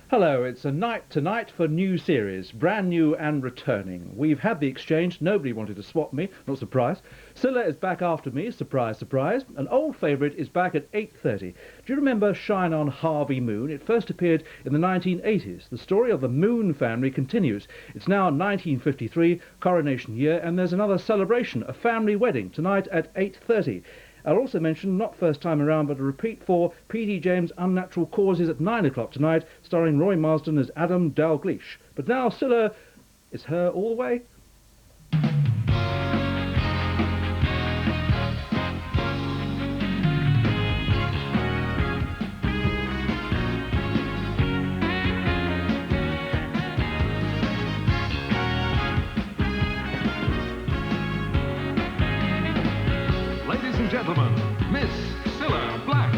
Hello, it's a night tonight for new series, brand new and returning. We've had the exchange, nobody wanted to swap me, not surprised. Scylla is back after me, surprise, surprise. An old favourite is back at 8:30. Do you remember Shine On Harvey Moon? It first appeared in the 1980s. The story of the Moon family continues. It's now 1953, coronation year, and there's another celebration, a family wedding, tonight at 8:30. I'll also mention, not first time around, but a repeat for P.D. James' Unnatural Causes at 9 o'clock tonight, starring Roy Marsden as Adam Dalgleish. But now Scylla, is her all the way? Gentlemen, Miss Scylla Black.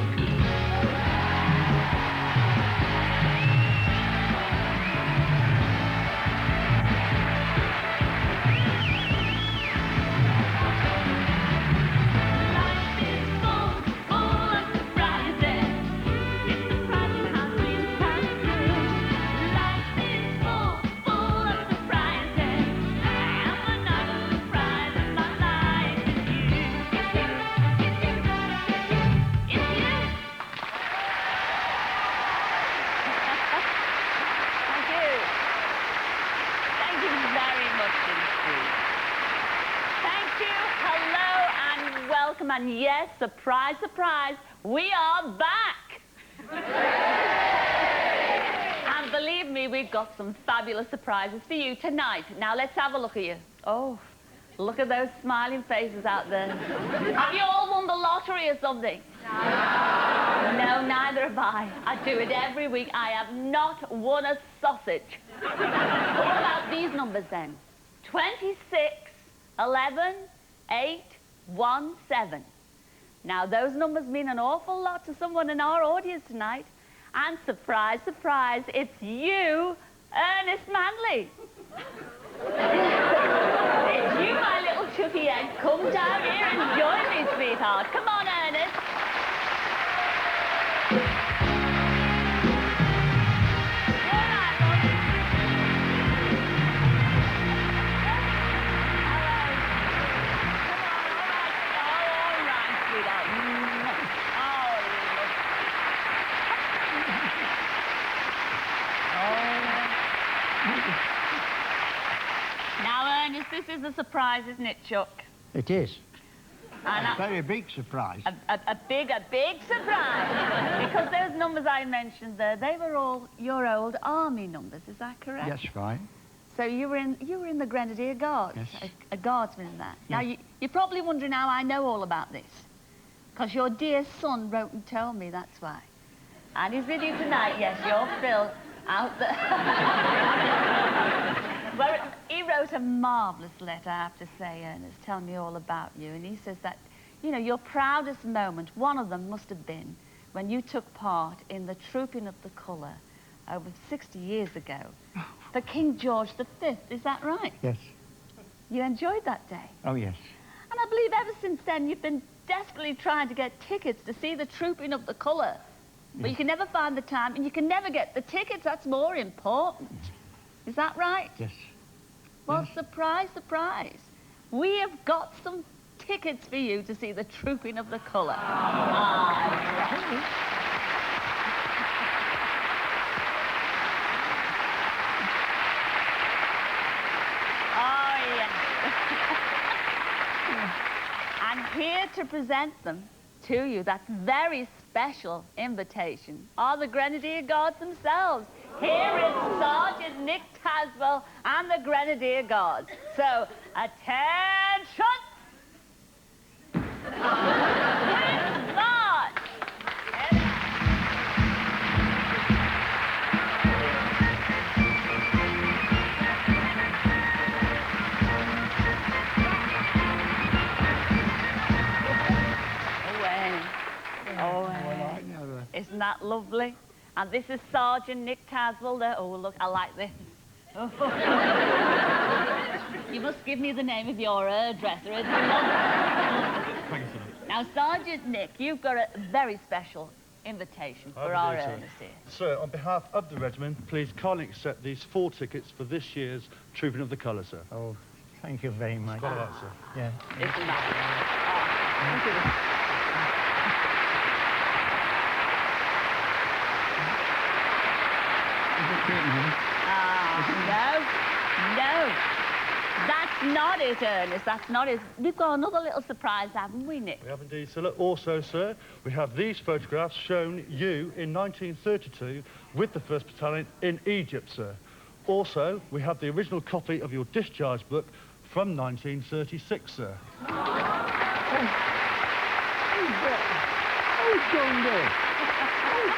And yes, surprise, surprise, we are back! And believe me, we've got some fabulous surprises for you tonight. Now let's have a look at you. Oh, look at those smiling faces out there. Have you all won the lottery or something? No, neither have I. I do it every week. I have not won a sausage. What about these numbers then? 26, 11, 8, 1, 7. Now, those numbers mean an awful lot to someone in our audience tonight. And surprise, surprise, it's you, Ernest Manley. It's you, my little chuffy egg. Come down here and join me, sweetheart. Come on, Ernest. This is a surprise, isn't it, Chuck? It is. And a very big surprise. A big surprise. Because those numbers I mentioned there, they were all your old army numbers, is that correct? Yes, fine. So you were in the Grenadier Guards, yes. a guardsman in that. Yes. Now, you're probably wondering how I know all about this. Because your dear son wrote and told me, that's why. And he's with you tonight, yes, you're Phil, out there. Well, he wrote a marvellous letter, I have to say, Ernest, telling me all about you. And he says that, you know, your proudest moment, one of them must have been when you took part in the Trooping of the Colour over 60 years ago for King George V. Is that right? Yes. You enjoyed that day? Oh, yes. And I believe ever since then you've been desperately trying to get tickets to see the Trooping of the Colour. But yes. You can never find the time, and you can never get the tickets. That's more important. Is that right? Yes. Well, yes. Surprise, surprise. We have got some tickets for you to see the Trooping of the Colour. Oh, yes. And here to present them to you, that very special invitation, are the Grenadier Guards themselves. Here is Sergeant Nick Tazwell and the Grenadier Guards. So, attention! And march! Away. Isn't that lovely? And this is Sergeant Nick Tazwell there. Oh, look, I like this. Oh. You must give me the name of your hairdresser. It's lovely. Now, Sergeant Nick, you've got a very special invitation How for do our you do, sir? Ernest here. Sir, on behalf of the regiment, please kindly accept these 4 tickets for this year's Trooping of the Colour, sir. Oh, thank you very much. Got that, sir. Yeah. Isn't that? No. That's not it, Ernest. That's not it. We've got another little surprise, haven't we, Nick? We have indeed, sir. Also, sir, we have these photographs showing you in 1932 with the 1st Battalion in Egypt, sir. Also, we have the original copy of your discharge book from 1936, sir. Oh,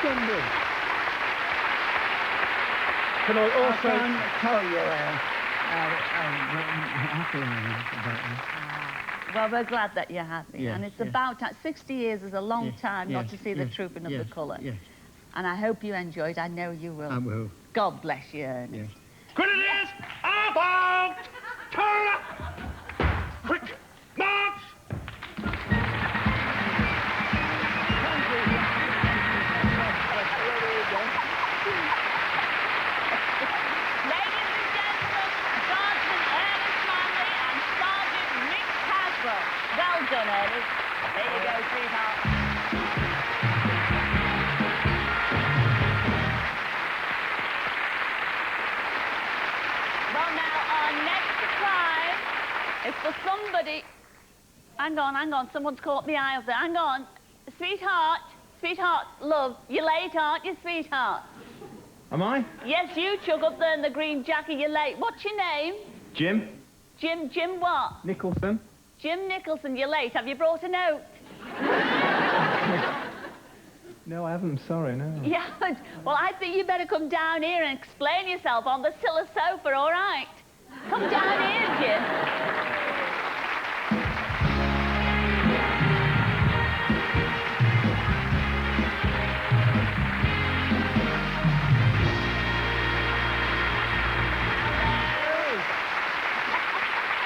Sunday. Can I I also... can't tell you happy about Well, we're glad that you're happy. Yes, and it's yes. about time. 60 years is a long Yes, time not yes, to see the yes, trooping of yes, the colour. yes. And I hope you enjoyed. I know you will. I will. God bless you, Ernest. Yes. Grenadiers, about! Turn up! Quick, march! Ladies and gentlemen, Sergeant Ernest Manley and Sergeant Nick Caswell. Well done, Ernest. There you go, sweetheart. Well, now, our next surprise is for somebody... Hang on, someone's caught my eye up there. Hang on. Sweetheart, love, you're late, aren't you, sweetheart? Am I? Yes, you, Chug, up there in the green jacket, you're late. What's your name? Jim? Jim what? Nicholson? Jim Nicholson, you're late. Have you brought a note? No, I haven't. Sorry, no. You haven't? Well, I think you better come down here and explain yourself on the Scylla sofa, all right? Come down here, Jim.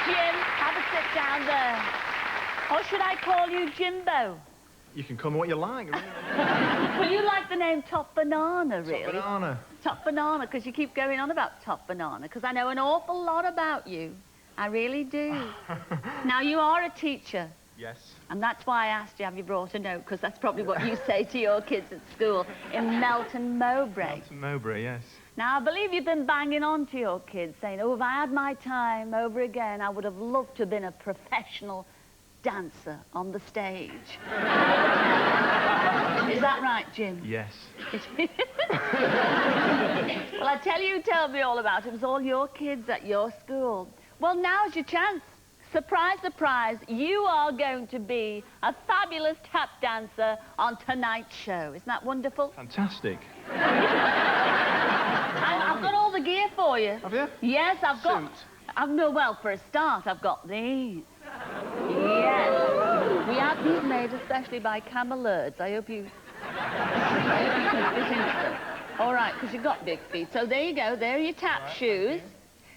Jim, have a sit down there. Or should I call you Jimbo? You can call me what you like, really. Well, you like the name Top Banana, really. Banana. Top Banana, because you keep going on about Top Banana, because I know an awful lot about you. I really do. Now, you are a teacher, Yes. and that's why I asked you, have you brought a note, because that's probably what you say to your kids at school in Melton Mowbray. Melton Mowbray, yes. Now, I believe you've been banging on to your kids, saying, oh, if I had my time over again, I would have loved to have been a professional dancer on the stage. Is that right, Jim? Yes. Well, I tell you, tell me all about it. It was all your kids at your school. Well, now's your chance. Surprise, surprise, you are going to be a fabulous tap dancer on tonight's show. Isn't that wonderful? Fantastic. I've got all the gear for you. Have you? Yes, I've got... Suit. No, well, for a start, I've got these. Yes. We have these made especially by camelards. I hope you can fit into them. All right, because you've got big feet. So there you go. There are your tap shoes.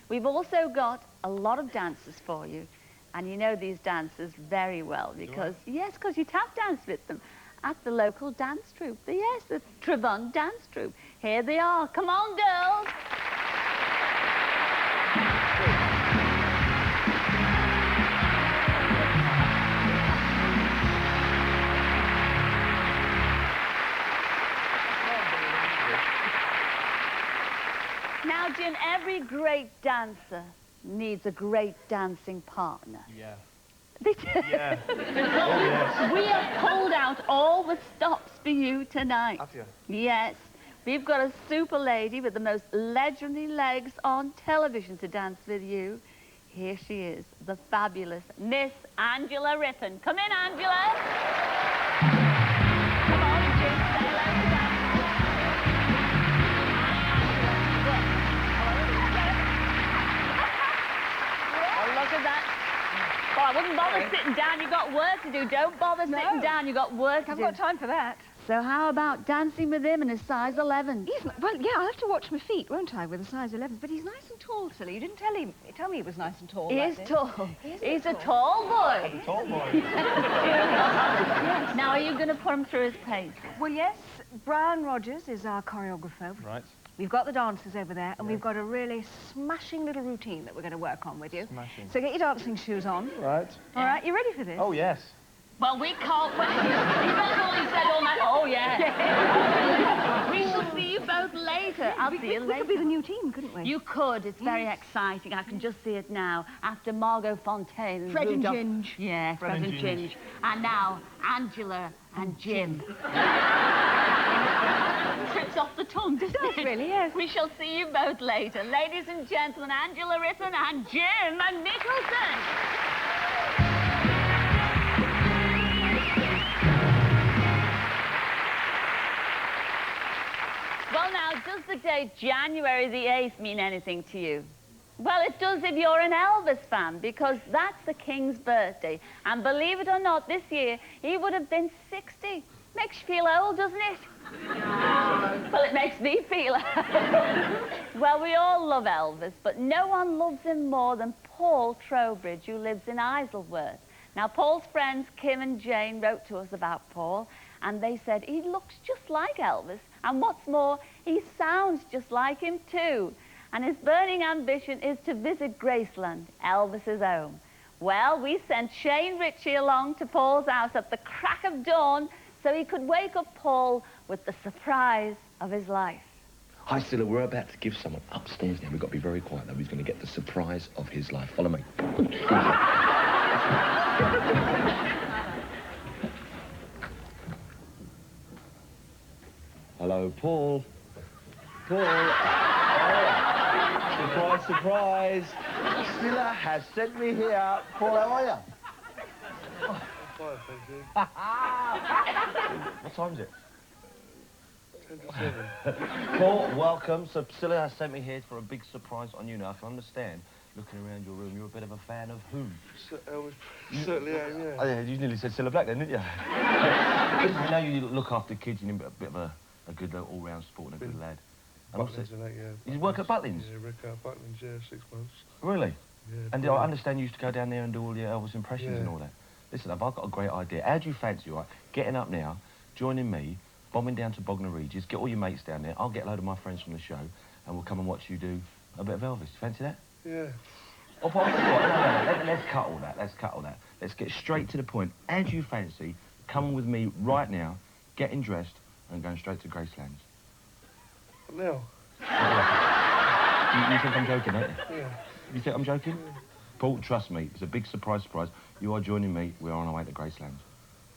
We've also got a lot of dancers for you. And you know these dancers very well because, yes, because you tap dance with them at the local dance troupe. Yes, the Trowbridge dance troupe. Here they are. Come on, girls. Now, Jim, every great dancer needs a great dancing partner. Yeah. Yeah. Oh, yes. We have pulled out all the stops for you tonight. Have you? Yes. We've got a super lady with the most legendary legs on television to dance with you. Here she is, the fabulous Miss Angela Rippon. Come in, Angela. Come on, Jim. Say hello to Dan. Oh, look at that. Well, I wouldn't bother sitting down. You've got work to do. Don't bother sitting down. You've got work to do. I've got time for that. So how about dancing with him in a size 11? Well, yeah, I'll have to watch my feet, won't I, with a size 11. But he's nice and tall, Silly. You didn't tell me he was nice and tall. He is tall. He's a tall boy. The tall boy. Now, are you going to put him through his pace? Well, yes, Brian Rogers is our choreographer. Right. We've got the dancers over there, and we've got a really smashing little routine that we're going to work on with you. Smashing. So get your dancing shoes on. Right. All right, you ready for this? Oh, yes. Well, we can't wait. That's all he said all night. Oh, yeah. We shall see you both later. I'll see you We later. could be the new team, couldn't we? You could. It's very exciting. I can just see it now. After Margot Fontaine. And Fred and Rudolph- Ginge. Yeah, Fred and Ginge. And now, Angela and Jim. Trips off the tongue, doesn't it? Really, yes. We shall see you both later. Ladies and gentlemen, Angela Ritten and Jim and Nicholson. Well, now, does the date January the 8th mean anything to you? Well, it does if you're an Elvis fan, because that's the King's birthday. And believe it or not, this year, he would have been 60. Makes you feel old, doesn't it? Well, it makes me feel Well, we all love Elvis, but no one loves him more than Paul Trowbridge, who lives in Isleworth. Now, Paul's friends, Kim and Jane, wrote to us about Paul, and they said he looks just like Elvis, and what's more, he sounds just like him too. And his burning ambition is to visit Graceland, Elvis's home. Well, we sent Shane Ritchie along to Paul's house at the crack of dawn so he could wake up Paul with the surprise of his life. Hi, Scylla, we're about to give someone upstairs now. We've got to be very quiet, though. He's going to get the surprise of his life. Follow me. Hello, Paul. Paul. Surprise, surprise. Scylla has sent me here. Paul, how are you? Fine, thank you. What time is it? 10 to 7. Paul, welcome. So Scylla has sent me here for a big surprise on you. Now, I can understand, looking around your room, you're a bit of a fan of whom? Elvis, certainly am, yeah. Oh, yeah, you nearly said Scylla Black then, didn't you? Listen, you know you look after kids, you're a bit of a good all-round sport and a good lad. And also, Butlins and that, yeah. you work at Butlins? Yeah, work at Butlins, yeah, 6 months. Really? Yeah. And I understand you used to go down there and do all your Elvis impressions Yeah. and all that. Listen, I've got a great idea. How do you fancy, right, getting up now, joining me, bombing down to Bognor Regis, get all your mates down there, I'll get a load of my friends from the show, and we'll come and watch you do a bit of Elvis. Fancy that? Yeah. Oh, but let's cut all that, let's cut all that. Let's get straight to the point. How do you fancy coming with me right now, getting dressed, and going straight to Graceland? Now? You think I'm joking, don't you? Yeah. You think I'm joking? Yeah. Paul, trust me, it's a big surprise. You are joining me. We are on our way to Graceland.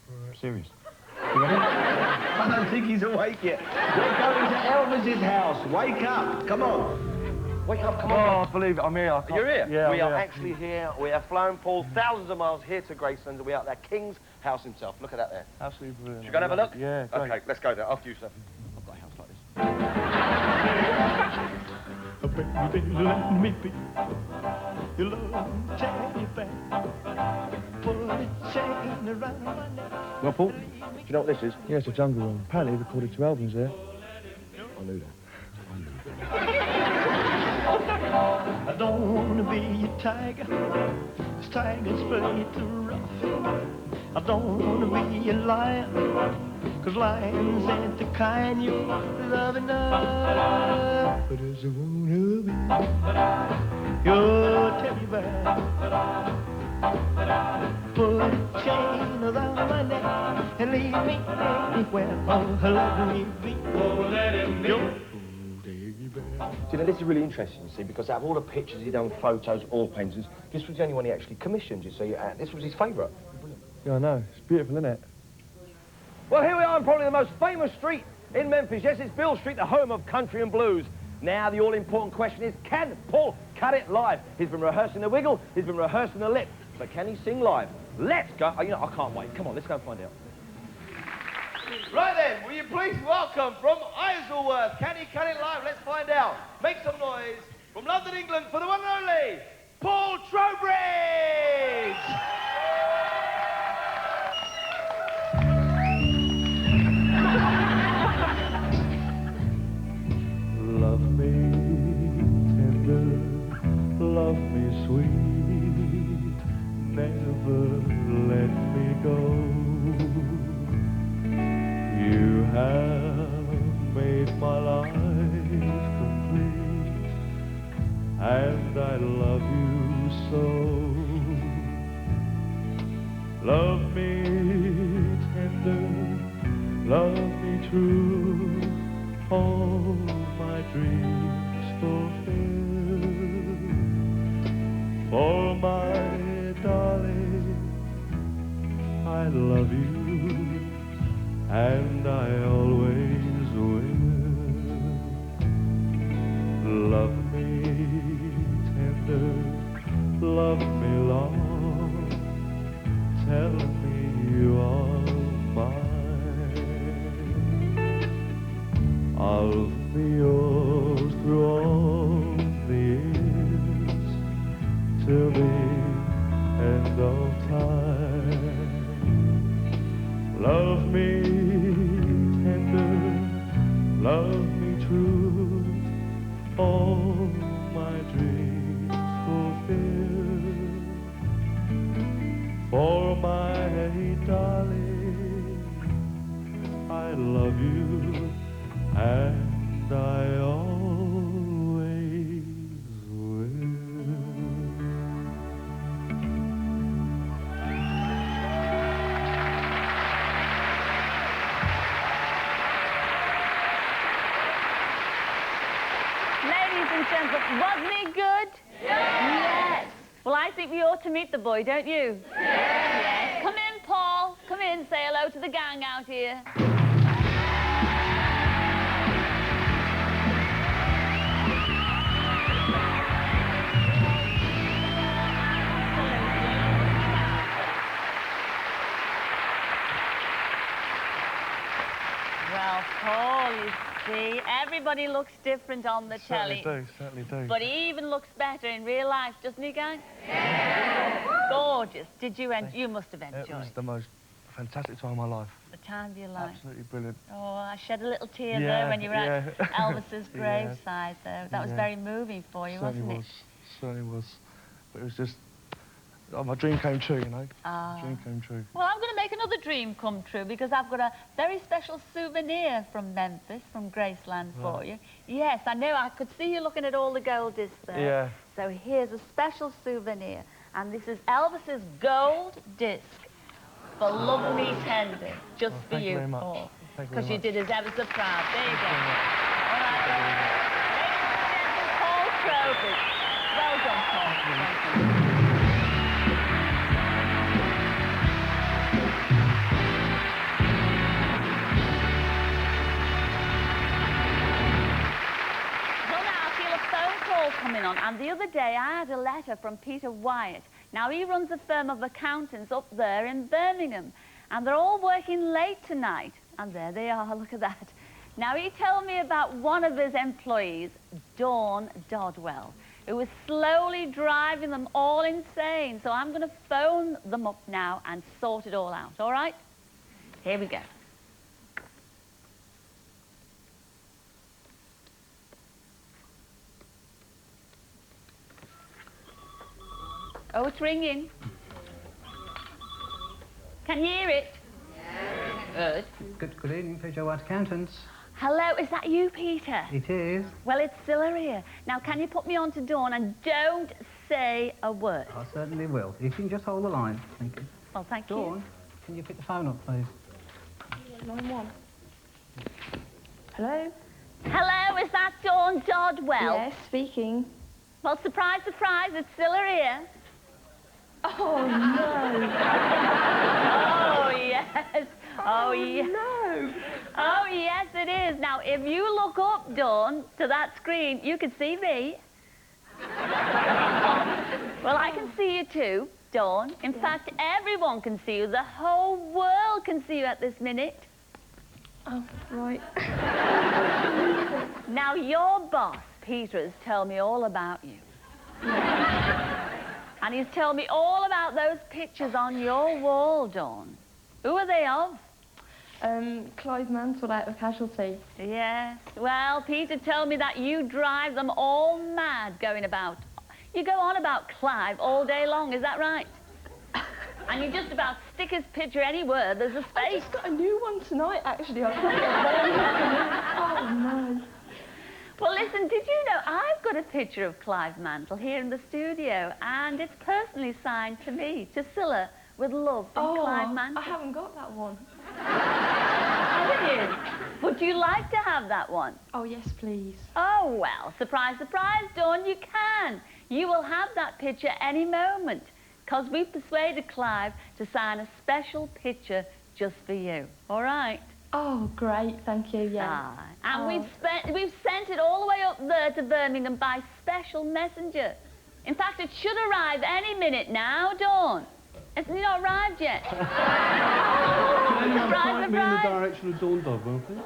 Right. Serious. You ready? I don't think he's awake yet. We're going to Elvis's house. Wake up. Come on. Wake up, come on. Oh, believe it, I'm here. You're here? Yeah, we I'm are here. actually here. We have flown Paul thousands of miles here to Graceland, and we are at that King's house himself. Look at that there. Absolutely brilliant. Should we go and have a look? Yeah, great. Okay, let's go there. After you, sir. I've got a house like this. Baby, let me be your love teddy bear. Put a chain around my neck. Well, Paul, do you know what this is? Yeah, it's a jungle room. Apparently they recorded 2 albums there. I knew that. I don't want to be a tiger, 'cause tigers play too rough. I don't want to be a lion, 'cause lions ain't the kind you love enough. But as I wanna be your teddy bear, put a chain around my neck and leave me anywhere. Oh, let me be your teddy bear. See, now, this is really interesting, you see, because out of all the pictures he'd done, photos, oil paintings, this was the only one he actually commissioned, you see, and this was his favourite. Yeah, I know. It's beautiful, isn't it? Well, here we are in probably the most famous street in Memphis. Yes, it's Bill Street, the home of country and blues. Now, the all-important question is, can Paul cut it live? He's been rehearsing the wiggle, he's been rehearsing the lip, but can he sing live? Let's go. Oh, you know, I can't wait. Come on, let's go and find out. Right then, will you please welcome from Isleworth, can he cut it live? Let's find out. Make some noise from London, England, for the one and only, Paul Trowbridge! Love me tender, love me sweet, never let me go. You have made my life complete, and I love you so. Love me tender, love me true, all my dreams fulfill. For my darling, I love you, and I always will. Love me tender, love me long, tell me you are mine. I'll be yours through all the years, till the end of time. Love me tender, love me true, all my dreams fulfill. For my darling, I love you, and I always will. Ladies and gentlemen, wasn't he good? Yes. Well, I think we ought to meet the boy, don't you? Yes. Come in, Paul. Come in, say hello to the gang out here. Well, Paul, you see, everybody looks different on the telly. Certainly do. But he even looks better in real life, doesn't he, gang? Yeah. Gorgeous. Did you you must have enjoyed It was the most fantastic time of my life. the time of your life. Absolutely brilliant. Oh, I shed a little tear Yeah, there when you were at yeah. Elvis's Yeah. graveside, though. That was Yeah. very moving for you, wasn't it? Certainly was. But it was just... Oh, my dream came true, you know. Ah. Dream came true. Well, I'm going to make another dream come true because I've got a very special souvenir from Memphis, from Graceland for you. Yes, I know. I could see you looking at all the gold discs there. Yeah. So here's a special souvenir. And this is Elvis's gold disc for Love Me Tender, just for thank you you, very much. Paul. Thank you very Because you much. did us ever so proud. There you go. All right. Ladies and gentlemen, Paul Trowbridge. Well done, Paul. Thank you. Coming on, and the other day I had a letter from Peter Wyatt. Now he runs a firm of accountants up there in Birmingham, and they're all working late tonight, and there they are, look at that. Now he told me about one of his employees, Dawn Dodwell, who was slowly driving them all insane. So I'm going to phone them up now and sort it all out, all right? Here we go. Oh, it's ringing. Can you hear it? Yes. Good evening, Peter White Accountants. Hello, is that you, Peter? It is. Well, it's Scylla here. Now, can you put me on to Dawn and don't say a word? I certainly will. If you can just hold the line. Thank you. Well, thank you. Dawn, can you pick the phone up, please? 9-1. Hello? Hello, is that Dawn Dodwell? Yes, speaking. Well, surprise, surprise, it's Scylla here. Oh, no. Oh, yes. Oh, yes. No. Oh, yes, it is. Now, if you look up, Dawn, to that screen, you can see me. Well, I can see you too, Dawn. In fact, everyone can see you. The whole world can see you at this minute. Oh, right. Now, your boss, Peter, has told me all about you. And he's told me all about those pictures on your wall, Dawn. Who are they of? Clive Mantle out of Casualty. Yes. Well, Peter told me that you drive them all mad going about. You go on about Clive all day long, is that right? And you just about stick his picture anywhere there's a space. I just got a new one tonight, actually. Oh, no. Well, listen, did you know I've got a picture of Clive Mantle here in the studio, and it's personally signed to me, to Scylla, with love from Clive Mantle. I haven't got that one. Haven't you? Would you like to have that one? Oh, yes, please. Oh, well, surprise, surprise, Dawn, you can. You will have that picture any moment, because we've persuaded Clive to sign a special picture just for you. All right? Oh, great, thank you, yeah. And we've sent it all the way up there to Birmingham by special messenger. In fact, it should arrive any minute now, Dawn. It's not arrived yet. Can anyone point me in the direction of Dawn Dodwell, please?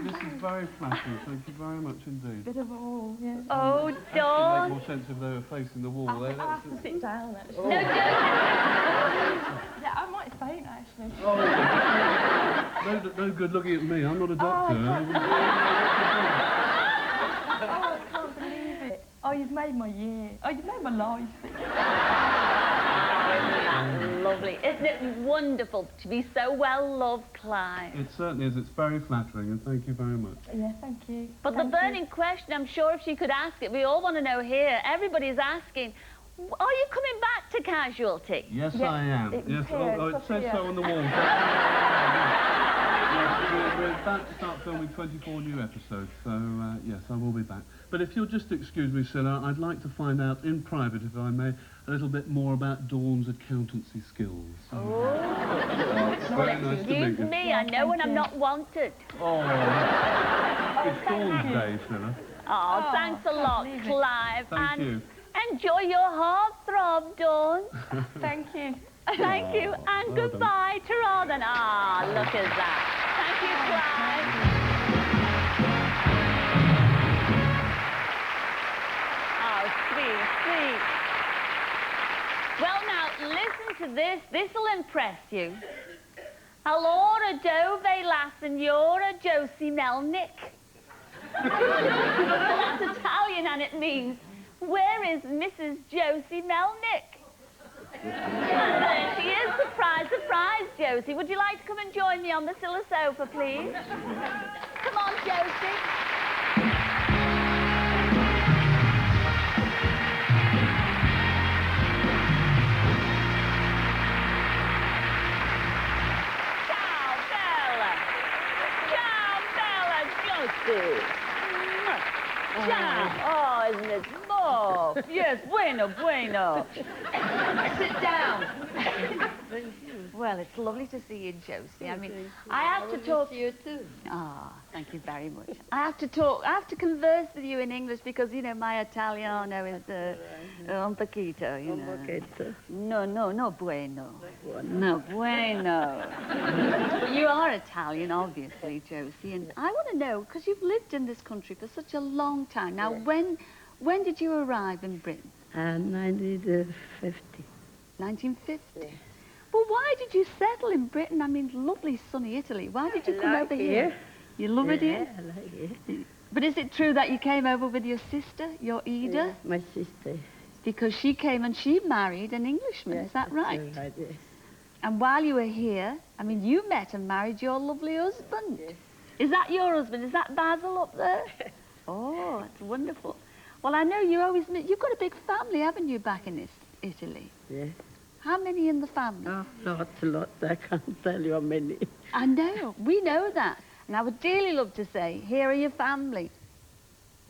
This is very flattering. Thank you very much indeed. Bit of all, yeah. Oh, It Dawn. makes more sense if they were facing the wall. I have to sit down, actually. No, don't. Yeah, I might faint, actually. No good looking at me. I'm not a doctor. Oh, I can't believe it. Oh, you've made my year. Oh, you've made my life. Lovely. Isn't it wonderful to be so well loved, Clive? It certainly is. It's very flattering, and thank you very much. Yeah, thank you. But the burning question, I'm sure if she could ask it, we all want to know here, everybody's asking, are you coming back to Casualty? Yes, I am. Yes, it says so on the wall. We're about to start filming 24 new episodes, so yes, I will be back. But if you'll just excuse me, Scylla, I'd like to find out in private, if I may, a little bit more about Dawn's accountancy skills. Oh. Very nice to meet you. Excuse me, I know when I'm not wanted. Oh, it's Dawn's day, Scylla. Oh, thanks a lot, Clive. Thank you. Enjoy your heartthrob, Dawn. Thank you. Thank you, and well goodbye to Robin. Ah, look at that. Thank you, Clive. Oh, sweet, sweet. Well, now, listen to this. This'll impress you. Allora dove la signora Josie Melnick? That's Italian, and it means, where is Mrs. Josie Melnick? And there she is. Surprise, surprise, Josie. Would you like to come and join me on the Scylla sofa, please? Come on, Josie. Ciao, Bella. Ciao, Bella, Josie. Ciao. Oh, isn't it more? Yes, bueno, bueno. Sit down. Well, it's lovely to see you, Josie. I mean, I have to talk to you too. Ah, thank you very much. I have to converse with you in English because, you know, my Italiano is un poquito, you know. No bueno. No bueno. You are Italian, obviously, Josie, and I want to know, because you've lived in this country for such a long time. Now, when did you arrive in Britain? 1950. 1950? Well, why did you settle in Britain? I mean, lovely sunny Italy. Why did you come over here? You love it here? I like it. But is it true that you came over with your sister, your Ida? Yeah, my sister. Because she came and she married an Englishman, is that right? Right, yes. And while you were here, I mean, you met and married your lovely husband. Yes. Is that your husband? Is that Basil up there? Oh, that's wonderful. Well, I know you always meet... You've got a big family, haven't you, back in Italy? Yes. How many in the family? Oh, lots. I can't tell you how many. I know. We know that. And I would dearly love to say, here are your family.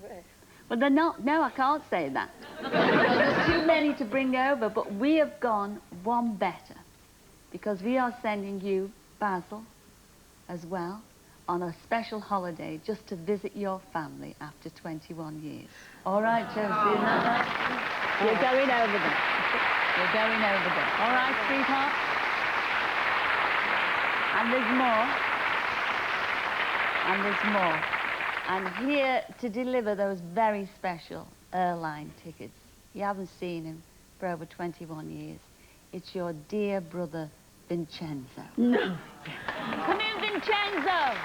Where? But they're not. No, I can't say that. There's too many to bring over, but we have gone one better. Because we are sending you, Basil, as well, on a special holiday just to visit your family after 21 years. All right, Josie, isn't that right? You're going over there. You're going over there. All right, sweetheart? And there's more. And there's more. And here to deliver those very special airline tickets. You haven't seen him for over 21 years. It's your dear brother, Vincenzo. No. Come in, Vincenzo.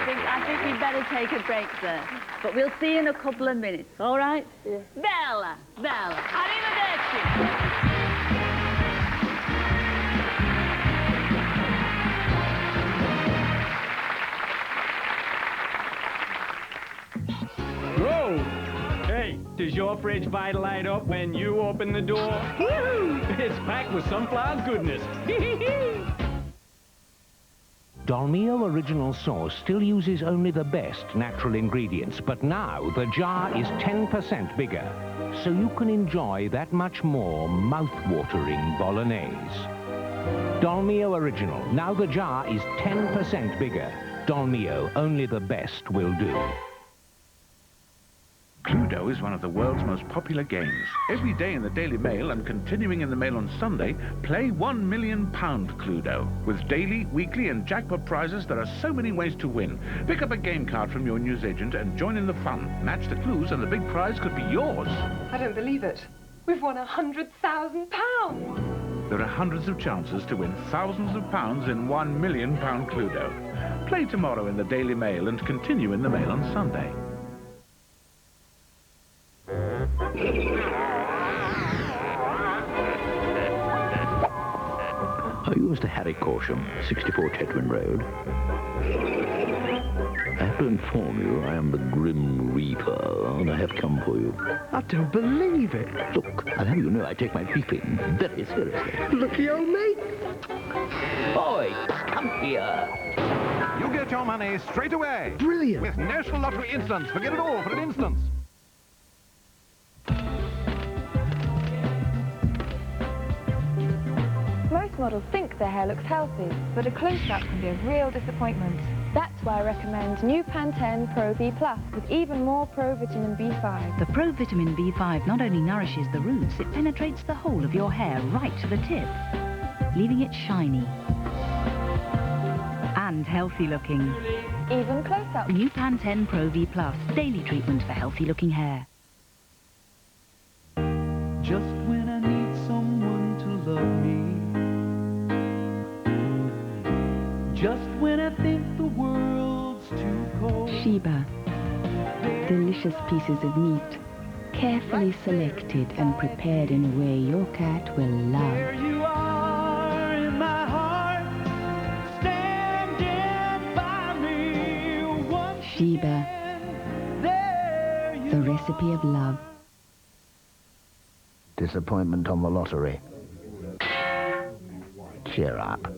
I think we'd better take a break, sir. But we'll see you in a couple of minutes, all right? Yeah. Bella, arrivederci. Whoa! Hey, does your fridge light up when you open the door? Woo! It's packed with sunflower goodness. Dolmio Original Sauce still uses only the best natural ingredients, but now the jar is 10% bigger, so you can enjoy that much more mouth-watering bolognese. Dolmio Original, now the jar is 10% bigger. Dolmio, only the best will do. Cluedo is one of the world's most popular games. Every day in the Daily Mail and continuing in the Mail on Sunday, play £1 million Cluedo. With daily, weekly and jackpot prizes, there are so many ways to win. Pick up a game card from your newsagent and join in the fun. Match the clues and the big prize could be yours. I don't believe it. We've won £100,000. There are hundreds of chances to win thousands of pounds in £1 million Cluedo. Play tomorrow in the Daily Mail and continue in the Mail on Sunday. Are you Mr. Harry Corsham, 64 Chetwynd Road? I have to inform you I am the Grim Reaper, and I have come for you. I don't believe it. Look, I'll have you know I take my beeping very seriously. Looky, old mate. Boy, come here. You get your money straight away. Brilliant. With National Lottery Instants. Forget it all for an instant. Most models think their hair looks healthy, but a close-up can be a real disappointment. That's why I recommend new Pantene Pro V Plus with even more Pro Vitamin B5. The Pro Vitamin B5 not only nourishes the roots, it penetrates the whole of your hair right to the tip, leaving it shiny and healthy looking. Even close-up. New Pantene Pro V Plus, daily treatment for healthy looking hair. Just when I need someone to love me, just when I think the world's too cold. Sheba. Delicious pieces of meat, carefully selected and prepared in a way your cat will love. There you are in my heart, standing by me. Once Sheba. The recipe of love. Disappointment on the lottery. Cheer up.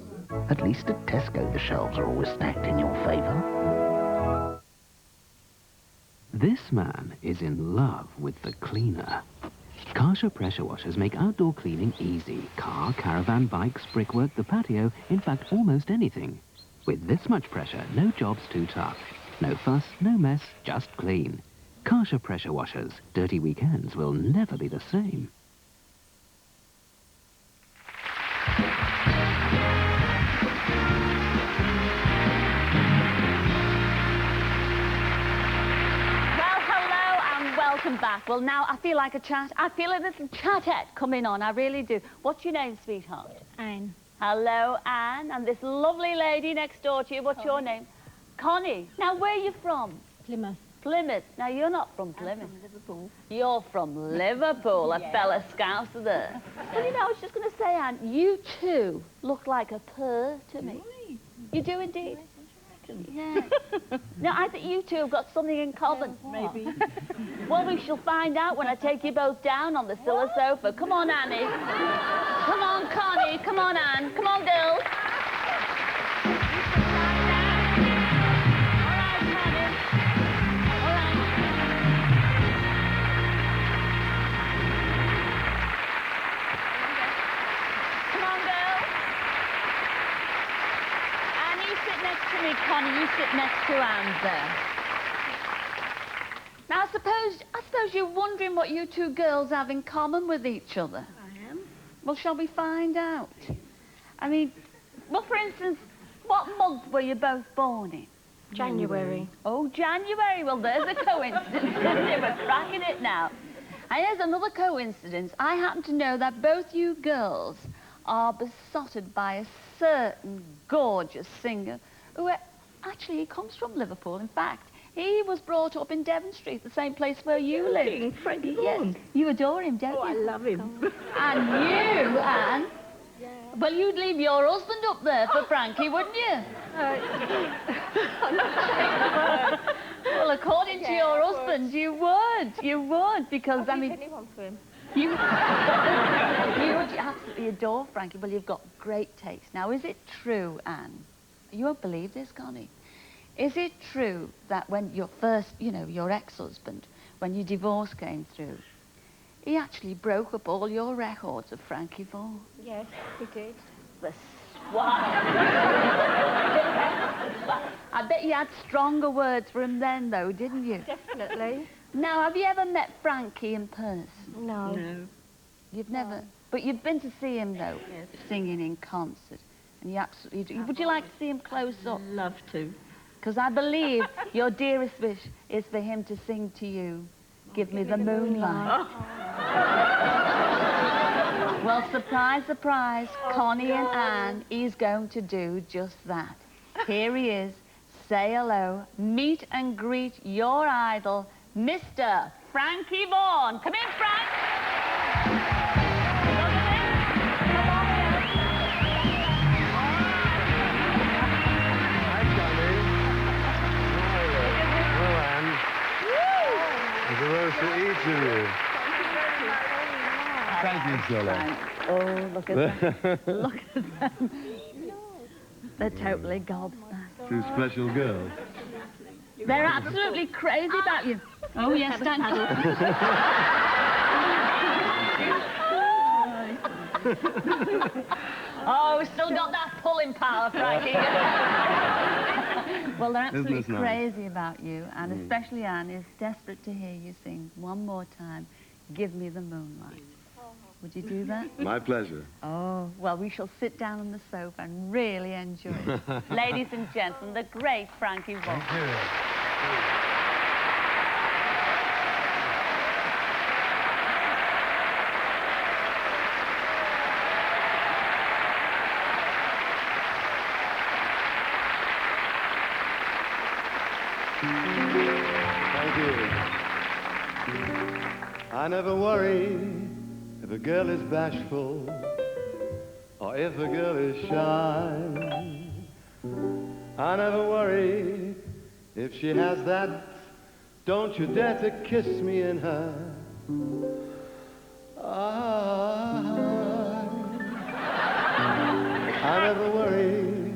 At least at Tesco the shelves are always stacked in your favour. This man is in love with the cleaner. Karcher pressure washers make outdoor cleaning easy. Car, caravan, bikes, brickwork, the patio, in fact almost anything. With this much pressure, no job's too tough. No fuss, no mess, just clean. Karcher pressure washers. Dirty weekends will never be the same. Welcome back. Well, now I feel like a chat. I feel a little chatette coming on. I really do. What's your name, sweetheart? Anne. Hello, Anne. And this lovely lady next door to you. What's your name? Connie. Now, where are you from? Plymouth. Plymouth. Now, you're not from Plymouth. I'm from Liverpool. You're from Liverpool, a fella Scouser there. Well, you know, I was just going to say, Anne, you two look like a pair to me. You do indeed. Yeah. Now, I think you two have got something in common. Maybe. Well, we shall find out when I take you both down on the Scylla sofa. Come on, Annie. Come on, Connie. Come on, Anne. Come on, girls. Really, Connie, you sit next to Anne there. Now, I suppose you're wondering what you two girls have in common with each other. I am. Well, shall we find out? I mean, well, for instance, what month were you both born in? January. Oh, January. Well, there's a coincidence. We're cracking it now. And here's another coincidence. I happen to know that both you girls are besotted by a certain gorgeous singer who actually he comes from Liverpool. In fact, he was brought up in Devon Street, the same place where you live. Frankie Vaughan. Yes. You adore him, don't you? Oh, I love him. And you, Anne? Yeah. Well, you'd leave your husband up there for Frankie, wouldn't you? Well, according to your husband, you would. You would, because, I mean... anyone for him. You would absolutely adore Frankie. Well, you've got great taste. Now, is it true, Anne? You won't believe this, Connie. Is it true that when your first, your ex-husband, when your divorce came through, he actually broke up all your records of Frankie Vaughan? Yes, he did. The swat. I bet you had stronger words for him then, though, didn't you? Definitely. Now, have you ever met Frankie in person? No. No. You've never... But you've been to see him, though, Yes. singing in concert. And you absolutely do. Would you like to see him close up? Love to. Because I believe your dearest wish is for him to sing to you, Give Me the Moonlight. Well, surprise, surprise, Connie and Anne, he's going to do just that. Here he is. Say hello, meet and greet your idol, Mr. Frankie Vaughan. Come in, Frank. There's a rose for each of you. Thank you, Zola. Oh, look at them. Look at them. They're totally gobsmacked. Two special girls. They're absolutely crazy about you. Oh, yes, thank you. Oh, we've still got that pulling power, Frankie. Well, they're absolutely crazy about you, and especially Anne is desperate to hear you sing one more time, Give Me the Moonlight. Would you do that? My pleasure. Oh, well, we shall sit down on the sofa and really enjoy it. Ladies and gentlemen, the great Frankie Vaughan. Thank you. Thank you. I never worry if a girl is bashful or if a girl is shy. I never worry if she has that don't you dare to kiss me in her eye. I never worry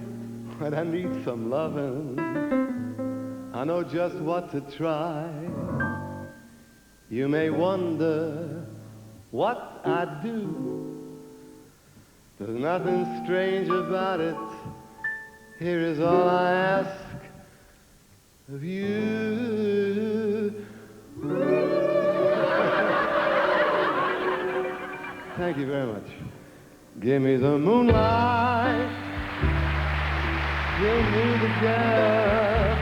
when I need some loving. I know just what to try. You may wonder what I do. There's nothing strange about it. Here is all I ask of you. Thank you very much. Give me the moonlight. Give me the girl.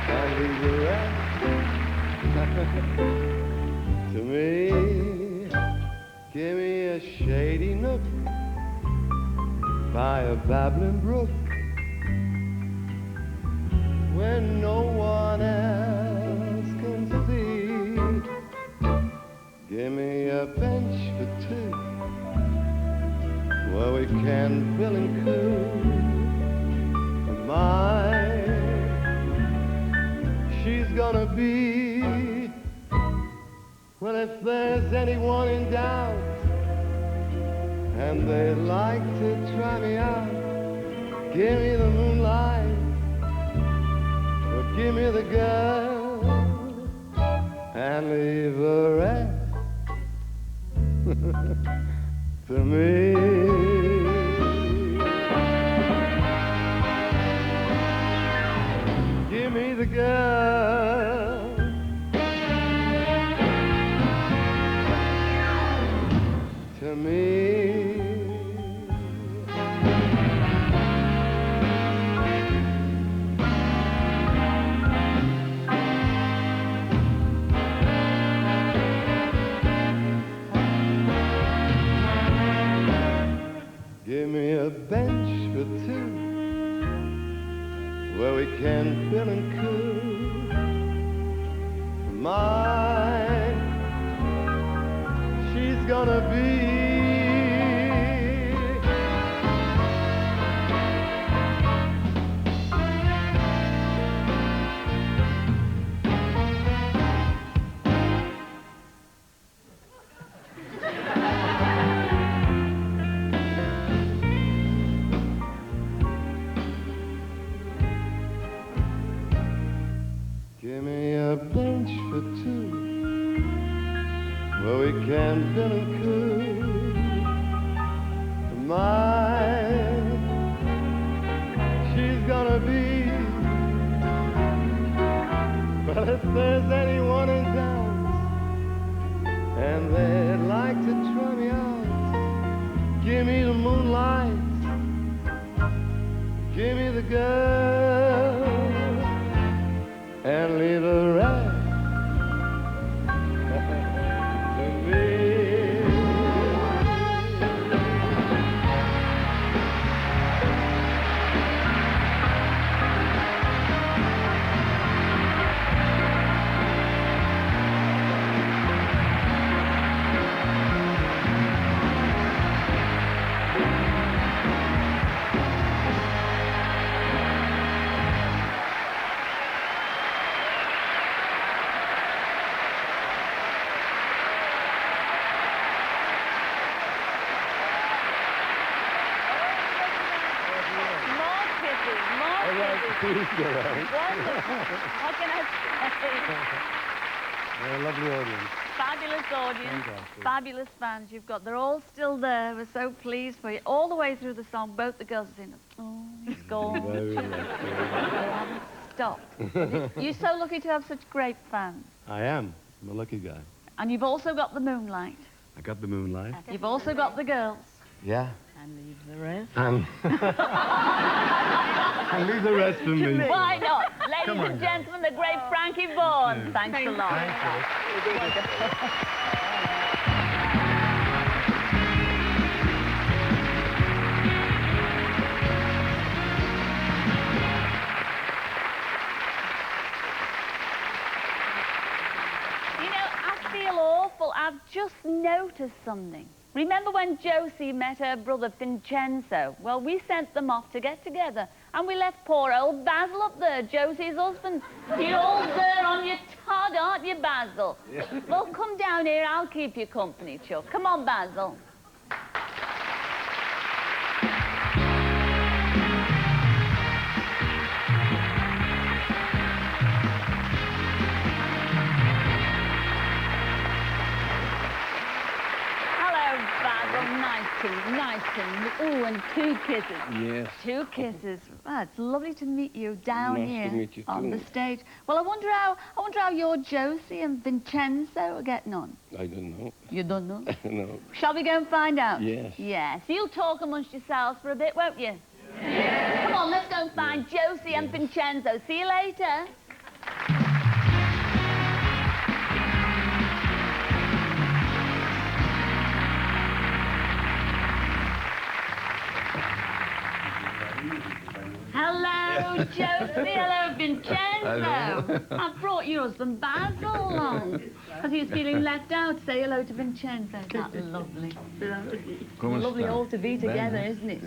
And leave the rest to me. Give me a shady nook by a babbling brook where no one else can see. Give me a bench for two where we can fill and cool my. She's gonna be, well, if there's anyone in doubt and they'd like to try me out, give me the moonlight or give me the girl and leave the rest to me. me the girl. To me. Give me a bench for two where we can fill and cool. Mine, she's gonna be. Give me a bench for two where we can fill and cool. Mine, she's gonna be. Well, if there's anyone in town and they'd like to try me out, give me the moonlight, give me the girl, and leave the rest to me. Wonderful. What can I say? A lovely audience. Fabulous audience, Fantastic. fabulous fans you've got. They're all still there. We're so pleased for you. All the way through the song, both the girls are saying, oh, he's gone. Very lucky. They haven't stopped. You're so lucky to have such great fans. I am. I'm a lucky guy. And you've also got the moonlight. I got the moonlight. You've also got the girls. Yeah. And leave the rest. And leave the rest for me. Why not? Ladies Come on, and guys. gentlemen, the great Frankie Vaughan. Thanks a lot. You know, I feel awful. I've just noticed something. Remember when Josie met her brother Vincenzo? Well, we sent them off to get together, and we left poor old Basil up there, Josie's husband. You're all there on your tod, aren't you, Basil? Yeah. Well, come down here, I'll keep you company, Chuck. Come on, Basil. Nice to meet. Ooh, and 2 kisses. Yes. 2 kisses. Ah, it's lovely to meet you down Nice here to meet you on too. the stage. Well, I wonder how your Josie and Vincenzo are getting on. I don't know. You don't know? No. Shall we go and find out? Yes. Yes. You'll talk amongst yourselves for a bit, won't you? Yes. Come on, let's go and find Josie and Vincenzo. See you later. Hello, Josie. Hello, Vincenzo. Hello. I've brought your husband Basil along because he was feeling left out. Say hello to Vincenzo. That's lovely. Come Lovely sta? all to be together, Bene. isn't it?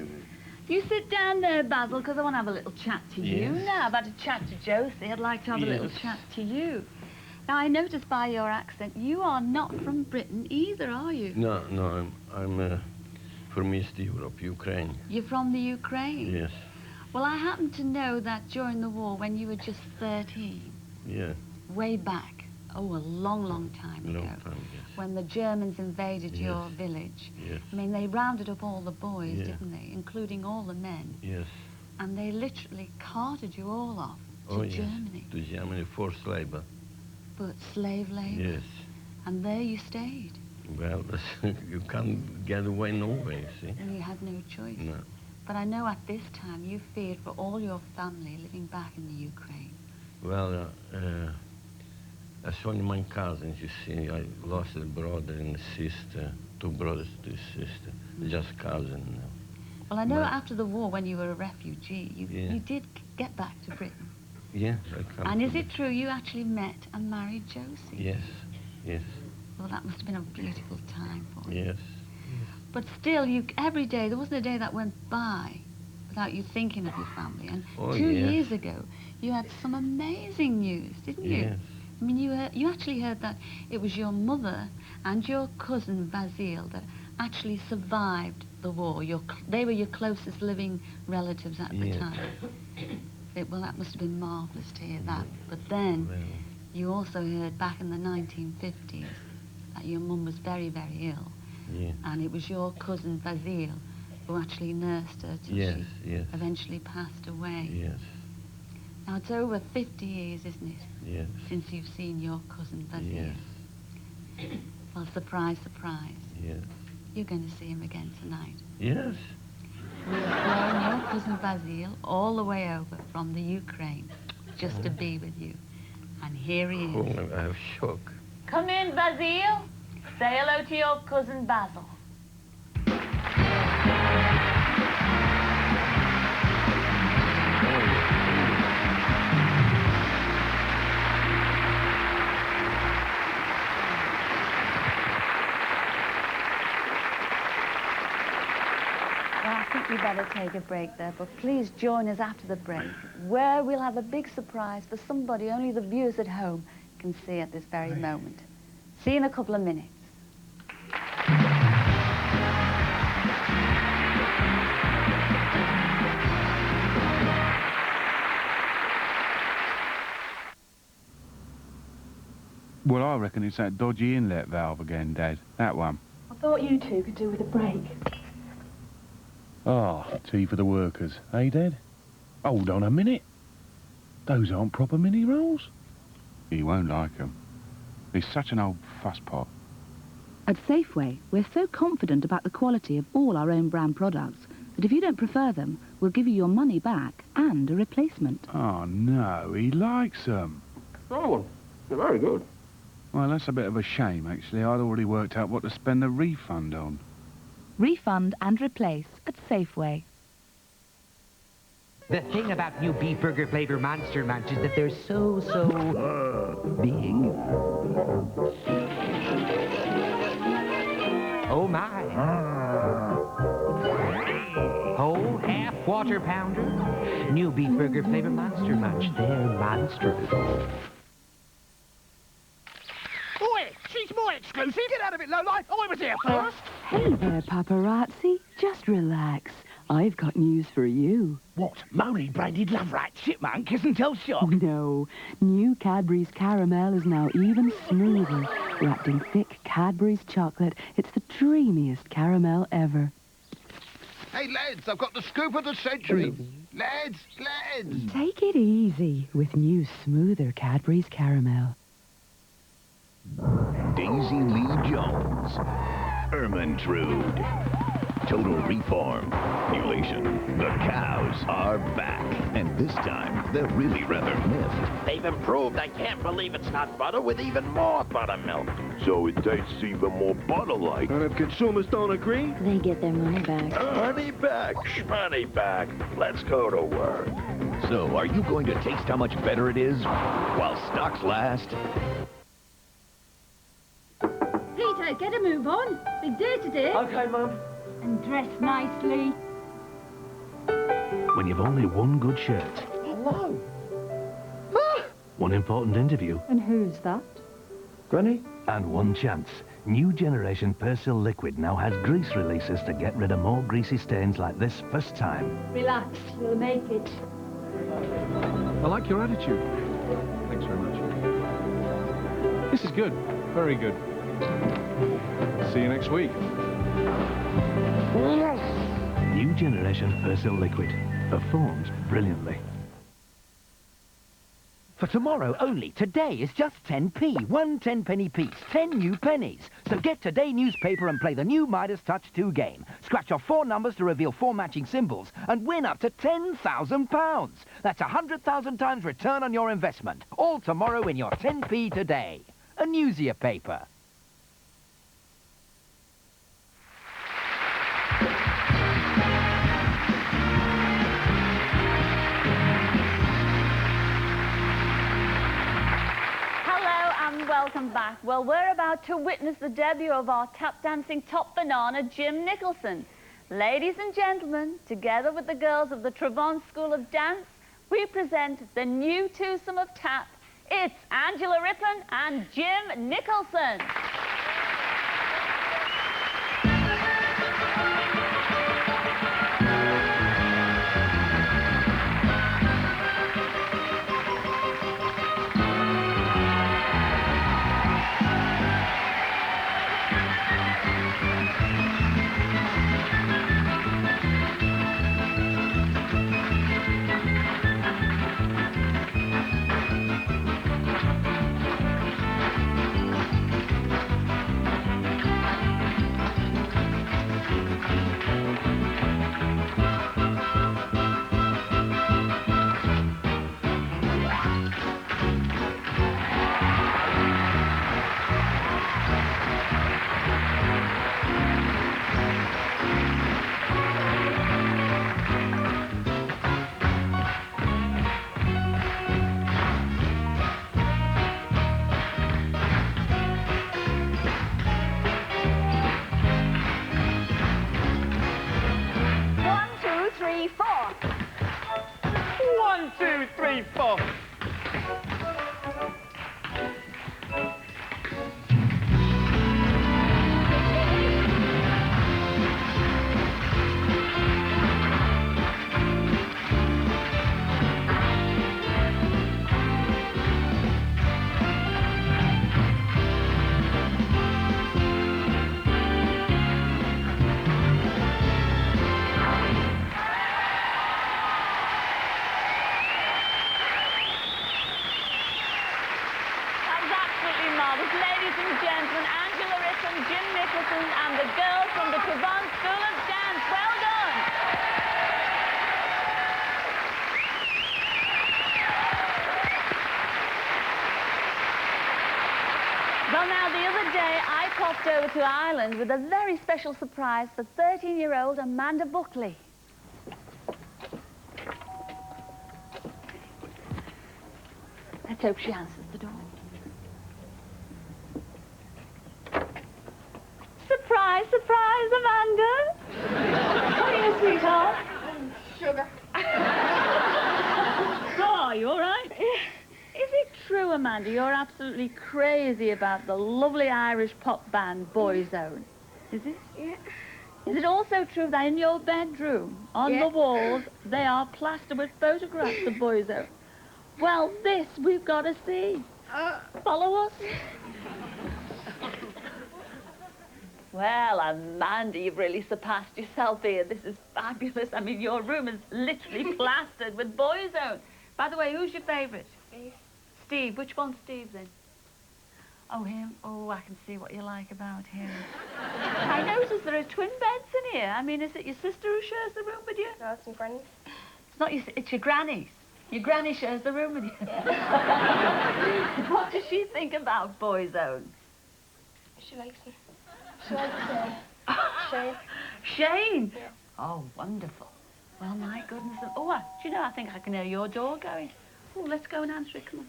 You sit down there, Basil, because I want to have a little chat to you Yes. now. I've had a chat to Josie. I'd like to have a little Yes. chat to you. Now, I noticed by your accent, you are not from Britain either, are you? No, I'm from East Europe, Ukraine. You're from the Ukraine? Yes. Well, I happen to know that during the war, when you were just 13, Yeah. way back, a long time ago, Long time, yes. when the Germans invaded Yes. your village. Yes. I mean, they rounded up all the boys, Yeah. didn't they, including all the men, Yes. and they literally carted you all off Oh, yes. Germany. To Germany, forced labor. But slave labor? Yes. And there you stayed? Well, you can't get away nowhere, see? And you had no choice? No. But I know at this time you feared for all your family living back in the Ukraine. Well, as only my cousins, you see, I lost a brother and a sister, 2 brothers, 2 sisters, just cousin. Well, I know after the war, when you were a refugee, you did get back to Britain. Yeah, I come. And is it true you actually met and married Josie? Yes, yes. Well, that must have been a beautiful time for you. Yes. But still, every day, there wasn't a day that went by without you thinking of your family. And 2 years ago, you had some amazing news, didn't you? Yes. I mean, you actually heard that it was your mother and your cousin Basil that actually survived the war. They were your closest living relatives at the time. Well, that must have been marvellous to hear that. But then, you also heard back in the 1950s that your mum was very, very ill. Yeah. And it was your cousin Basil who actually nursed her till she eventually passed away. Yes. Now, it's over 50 years, isn't it? Yes. Since you've seen your cousin Basil. Yes. Well, surprise, surprise. Yes. You're going to see him again tonight. Yes. We've flown your cousin Basil all the way over from the Ukraine just to be with you. And here he is. Oh, I'm shocked. Come in, Basil. Say hello to your cousin Basil. I think we better take a break there, but please join us after the break, where we'll have a big surprise for somebody only the viewers at home can see at this very moment. See you in a couple of minutes. Well, I reckon it's that dodgy inlet valve again, Dad. That one. I thought you two could do with a break. Ah, tea for the workers. Eh, Dad? Hold on a minute. Those aren't proper mini rolls. He won't like them. He's such an old fusspot. At Safeway, we're so confident about the quality of all our own brand products that if you don't prefer them, we'll give you your money back and a replacement. Oh, no, he likes them. Oh, they're very good. Well, that's a bit of a shame, actually. I'd already worked out what to spend the refund on. Refund and replace at Safeway. The thing about new beef burger flavor Monster Munch is that they're so big. Oh my. Whole half quarter pounder. New beef burger flavor Monster Munch. They're monstrous. Oi! She's my exclusive! Get out of it, lowlife! I was here first! Hey there, paparazzi. Just relax. I've got news for you. What? Molly branded Love Rat Chipmunk isn't tell shock? No. New Cadbury's caramel is now even smoother. Wrapped in thick Cadbury's chocolate, it's the dreamiest caramel ever. Hey, lads, I've got the scoop of the century. Lads! Take it easy with new smoother Cadbury's caramel. Daisy Lee Jones, Ermintrude, Total Reform, Elation. The cows are back, and this time they're really rather miffed. They've improved. I can't believe it's not butter with even more buttermilk. So it tastes even more butter-like. And if consumers don't agree, they get their money back. Money back. Money back. Let's go to work. So are you going to taste how much better it is while stocks last? Peter, get a move on. Big day today. Okay, Mum. And dress nicely. When you've only one good shirt, Hello. one important interview, And who's that? Granny? and one chance, new generation Persil liquid now has grease releases to get rid of more greasy stains like this first time. Relax, you'll make it. I like your attitude. Thanks very much. This is good. Very good. See you next week. New generation Persil liquid performs brilliantly. For tomorrow only, today is just 10p. 1 10-penny piece, 10 new pennies. So get Today newspaper and play the new Midas Touch 2 game. Scratch off 4 numbers to reveal 4 matching symbols and win up to £10,000. That's 100,000 times return on your investment. All tomorrow in your 10p Today. A newsier paper. Welcome back. Well, we're about to witness the debut of our tap dancing top banana, Jim Nicholson. Ladies and gentlemen, together with the girls of the Trowbridge School of Dance, we present the new twosome of tap. It's Angela Rippon and Jim Nicholson. And the girls from the Trowbridge School of Dance. Well done. Well, now, the other day, I popped over to Ireland with a very special surprise for 13-year-old Amanda Buckley. Let's hope she answers the door. Surprise, surprise, Amanda. What are you, sweetheart? Sugar. Oh, you all right? Is it true, Amanda, you're absolutely crazy about the lovely Irish pop band Boyzone? Is it? Yeah. Is it also true that in your bedroom, on the walls, they are plastered with photographs of Boyzone? Well, this we've got to see. Follow us. Well, Amanda, you've really surpassed yourself here. This is fabulous. I mean, your room is literally plastered with Boyzone. By the way, who's your favourite? Steve. Steve. Which one's Steve, then? Oh, him? Oh, I can see what you like about him. I noticed there are twin beds in here. I mean, is it your sister who shares the room with you? No, it's my granny's. It's not your... It's your granny's. Your granny shares the room with you. Yeah. What does she think about Boyzone? She likes him. She likes Shane. Shane? Yeah. Oh, wonderful. Well, my goodness. Oh, do you know, I think I can hear your door going. Oh, let's go and answer it. Come on.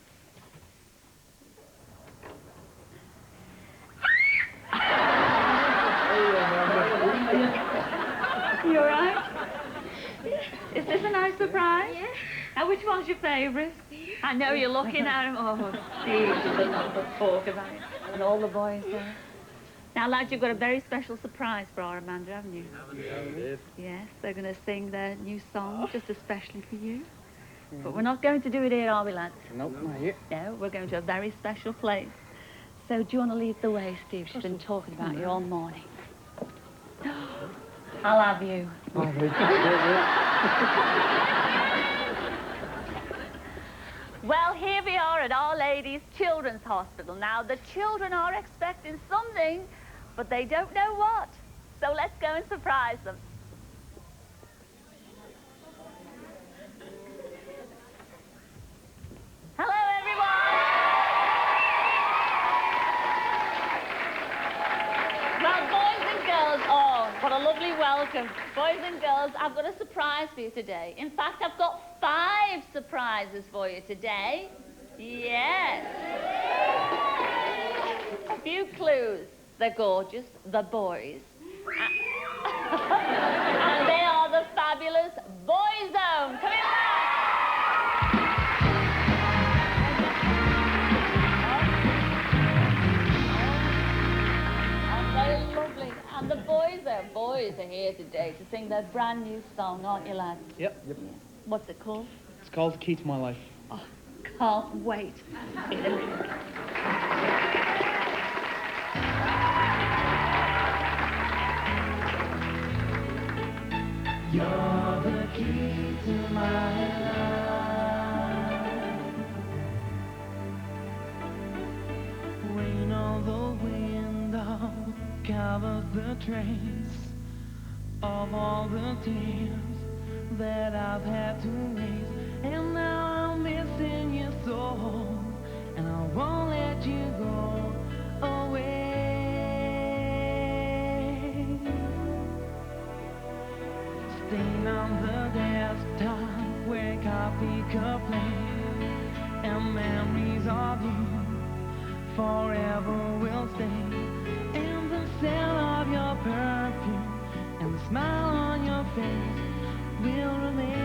You all right? Is this a nice surprise? Yeah. Now, which one's your favourite? I know you're looking at him. Oh, Steve, you doesn't have to talk about it. And all the boys there. Now, lads, you've got a very special surprise for our Amanda, haven't you? Yes, they're going to sing their new song just especially for you. But we're not going to do it here, are we, lads? Nope, not yet. No, we're going to a very special place. So do you want to lead the way, Steve? She's been talking about you all morning. I'll have you. Well, here we are at Our Lady's Children's Hospital. Now, the children are expecting something, but they don't know what. So let's go and surprise them. Hello, everyone. Well, boys and girls, oh, what a lovely welcome. Boys and girls, I've got a surprise for you today. In fact, I've got 5 surprises for you today. Yes. A few clues. They're gorgeous, the boys. And they are the fabulous Boyzone. Come here. And the boys are here today to sing their brand new song, aren't you, lads? Yep. Yeah. What's it called? It's called The Key to My Life. Oh, can't wait. You're the key to my life. Rain on the window covers the trace of all the tears that I've had to raise, and now I'm missing you so, and I won't let you go away. Stain on the desktop where coffee cup lay, and memories of you forever will stay. The smell of your perfume and the smile on your face will remain.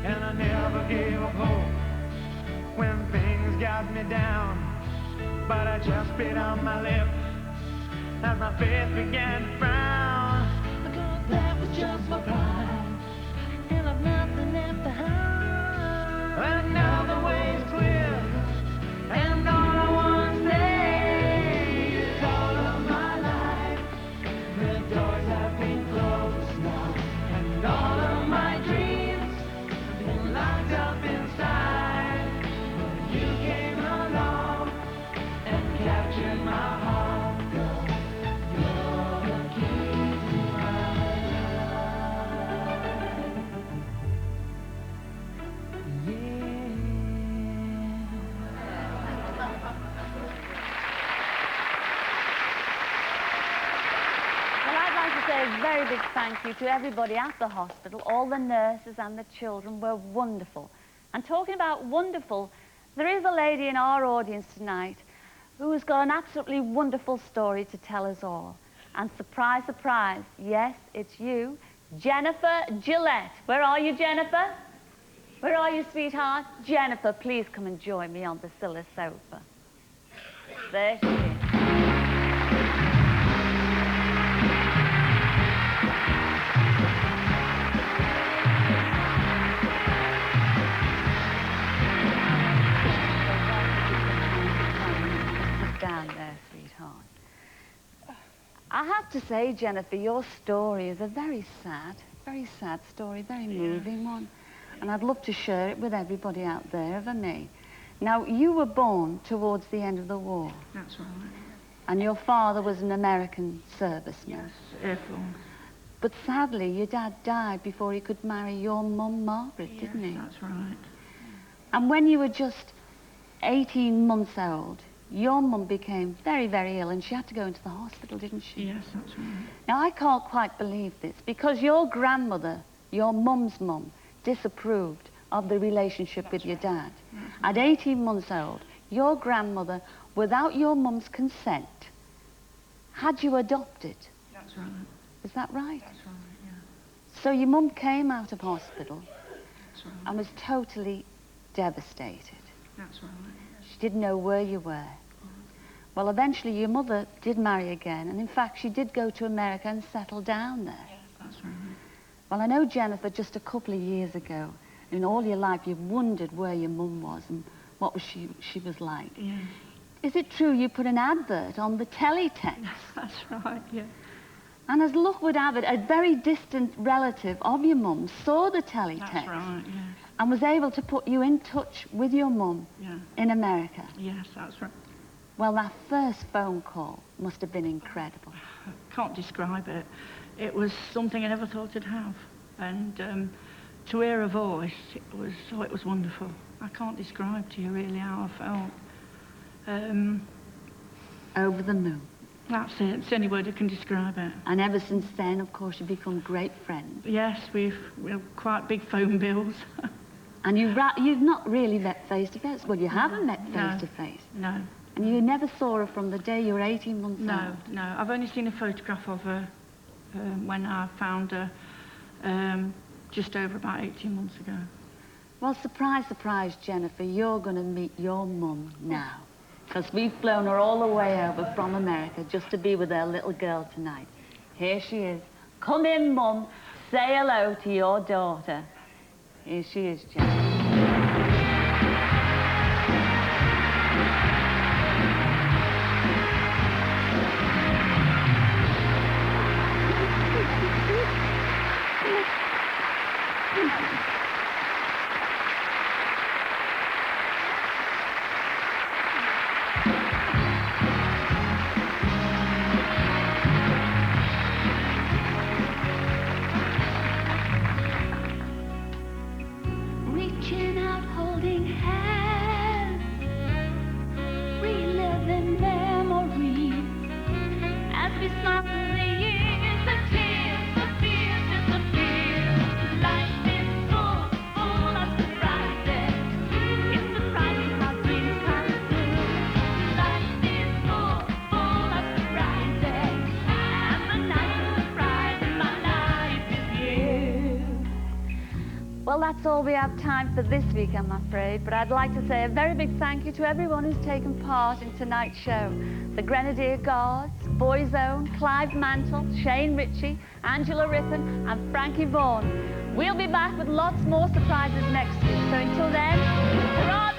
And I never gave up hope when things got me down, but I just bit on my lip as my faith began to frown. Because that was just my pride, and I've nothing left to hide. And now the way's clear, and all I want to say is all of my life, the doors have been closed now, and all of my dreams have been locked up inside. But you came along and captured my heart, girl. You're the key to my life. Yeah. Well, I'd like to say a very big thank you to everybody at the hospital. All the nurses and the children were wonderful. And talking about wonderful, there is a lady in our audience tonight who has got an absolutely wonderful story to tell us all. And surprise, surprise, yes, it's you, Jennifer Gillette. Where are you, Jennifer? Where are you, sweetheart? Jennifer, please come and join me on the Scylla sofa. There she is. Sit down there, sweetheart. I have to say, Jennifer, your story is a very sad story, very moving one. And I'd love to share it with everybody out there, if I may. Now, you were born towards the end of the war. That's right. And your father was an American serviceman. Yes, Air Force. But sadly, your dad died before he could marry your mum, Margaret, didn't he? That's right. And when you were just 18 months old, your mum became very, very ill, and she had to go into the hospital, didn't she? Yes, that's right. Now, I can't quite believe this, because your grandmother, your mum's mum, disapproved of the relationship with your dad. At 18 months old, your grandmother, without your mum's consent, had you adopted. That's right. Is that right? That's right, yeah. So your mum came out of hospital That's right. and was totally devastated. That's right. She didn't know where you were. Well, eventually your mother did marry again, and in fact she did go to America and settle down there. That's right. Well, I know, Jennifer, just a couple of years ago, in all your life you've wondered where your mum was and what was she was like. Yeah. Is it true you put an advert on the teletext? That's right, yeah. And as luck would have it, a very distant relative of your mum saw the teletext. That's right, yes. And was able to put you in touch with your mum in America. Yes, that's right. Well, that first phone call must have been incredible. I can't describe it. It was something I never thought I'd have. And to hear a voice, it was wonderful. I can't describe to you really how I felt. Over the moon. That's it. It's the only word I can describe it. And ever since then, of course, you've become great friends. Yes, we've quite big phone bills. And you've not really met face to face. Well, you haven't met face to face. No. And you never saw her from the day you were 18 months old. No. I've only seen a photograph of her when I found her just over about 18 months ago. Well, surprise, surprise, Jennifer, you're going to meet your mum now. Because we've flown her all the way over from America just to be with her little girl tonight. Here she is. Come in, Mum. Say hello to your daughter. Here she is, Jennifer. Reaching out, holding hands, reliving memories as we smile through the years. The tears, the fears disappear. Life is full of surprises. It's surprising how dreams come true. Life is full of surprises, and the nicest surprise in my life is you. Well, that's all we have time for this week, I'm afraid, but I'd like to say a very big thank you to everyone who's taken part in tonight's show. The Grenadier Guards, Boyzone, Clive Mantle, Shane Ritchie, Angela Rippon and Frankie Vaughan. We'll be back with lots more surprises next week, so until then, hurrah!